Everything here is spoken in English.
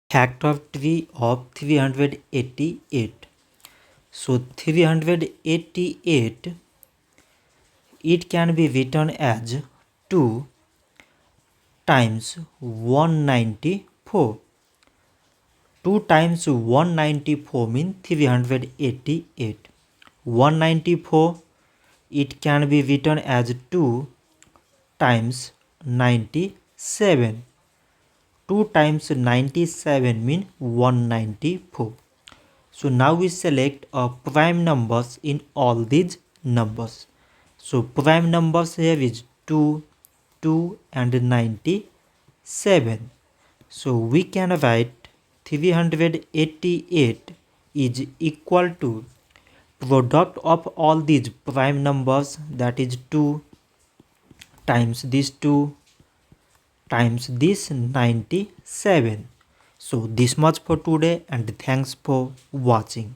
Factory of 388. So 388, it can be written as 2 times 194. 2 times 194 means 388. 194, it can be written as 2 times 97. 2 times 97 means 194. So now we select prime numbers in all these numbers. So prime numbers here is 2, 2 and 97. So we can write 388 is equal to product of all these prime numbers, that is 2 times this 2 times this 97. So this much for today, and thanks for watching.